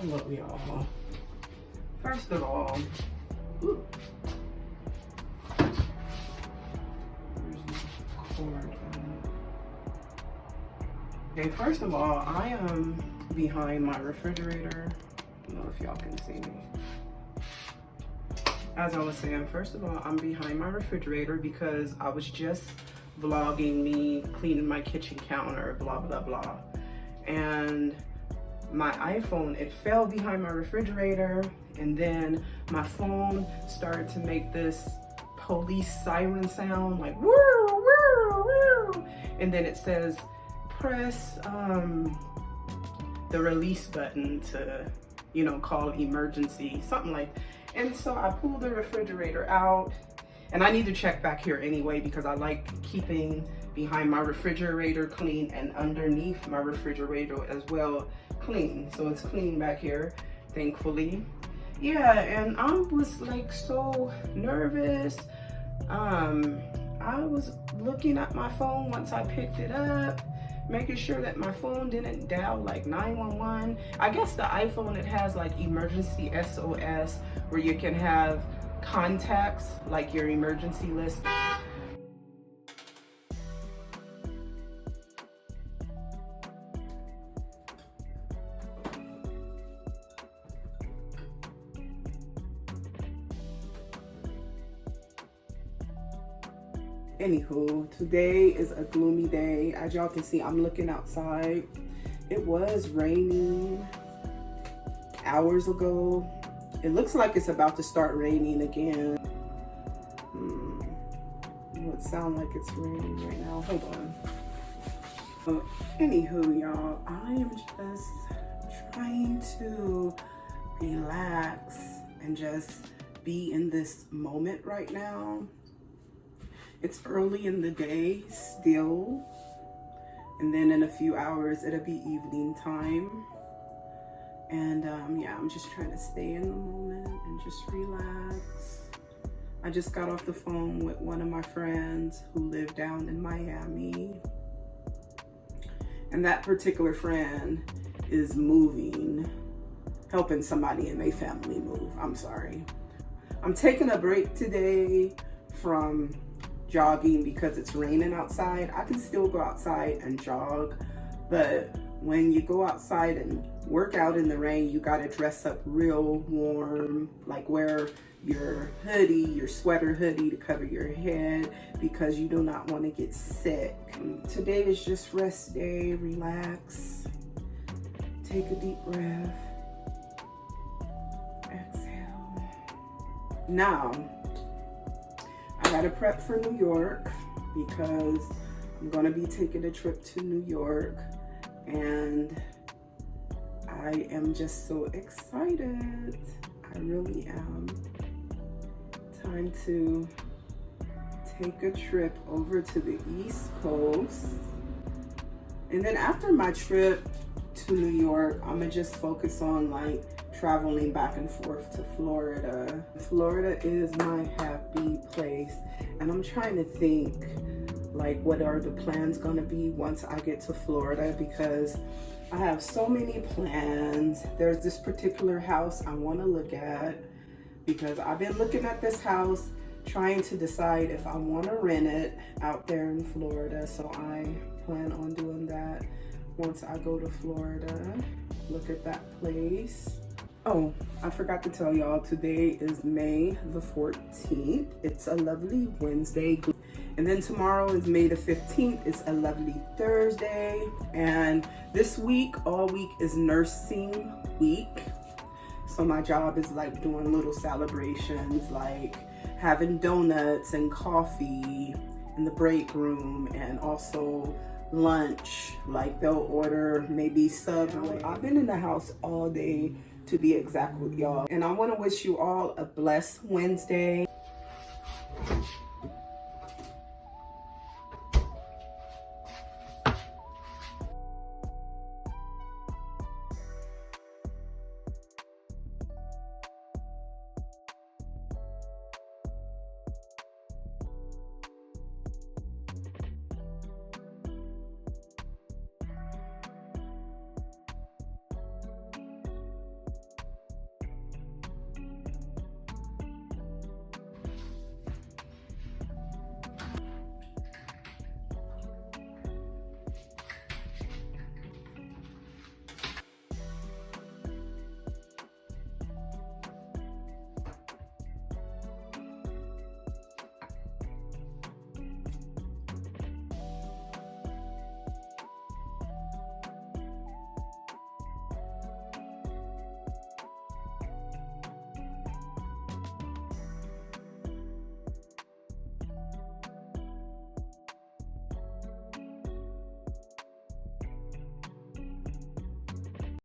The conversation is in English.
Look, y'all. First of all, ooh. Where's my cord? Okay, first of all, I am behind my refrigerator. I don't know if y'all can see me. As I was saying, first of all, I'm behind my refrigerator because I was just vlogging me cleaning my kitchen counter, blah, blah, blah. And my iPhone, it fell behind my refrigerator, and then my phone started to make this police siren sound, like woo, woo, woo. And then it says, press the release button to, you know, call emergency, something like that. And so I pulled the refrigerator out, and I need to check back here anyway because I like keeping behind my refrigerator clean and underneath my refrigerator as well clean. So it's clean back here, thankfully. Yeah, and I was like so nervous. I was looking at my phone once I picked it up, making sure that my phone didn't dial like 911. I guess the iPhone, it has like emergency SOS where you can have contacts, like your emergency list. Anywho, today is a gloomy day. As y'all can see, I'm looking outside. It was raining hours ago. It looks like it's about to start raining again. It sounds like it's raining right now. Hold on. Anywho, y'all, I am just trying to relax and just be in this moment right now. It's early in the day still, and then in a few hours it'll be evening time. And yeah, I'm just trying to stay in the moment and just relax. I just got off the phone with one of my friends who live down in Miami, and that particular friend is moving, helping somebody in their family move. I'm sorry. I'm taking a break today from jogging because it's raining outside. I can still go outside and jog, but when you go outside and work out in the rain, you gotta dress up real warm, like wear your hoodie, your sweater hoodie to cover your head because you do not want to get sick. Today is just rest day, relax, take a deep breath, exhale. Now, I gotta prep for New York because I'm gonna be taking a trip to New York, and I am just so excited. I really am. Time to take a trip over to the East Coast. And then after my trip to New York, I'm gonna just focus on like traveling back and forth to Florida. Florida is my happy place, and I'm trying to think like what are the plans gonna be once I get to Florida, because I have so many plans. There's this particular house I want to look at because I've been looking at this house trying to decide if I want to rent it out there in Florida. So I plan on doing that once I go to Florida. Look at that place. Oh, I forgot to tell y'all, today is May the 14th. It's a lovely Wednesday. And then tomorrow is May the 15th. It's a lovely Thursday. And this week, all week is nursing week. So my job is like doing little celebrations, like having donuts and coffee in the break room, and also lunch. Like they'll order maybe Subway. I've been in the house all day, to be exact with y'all. And I want to wish you all a blessed Wednesday.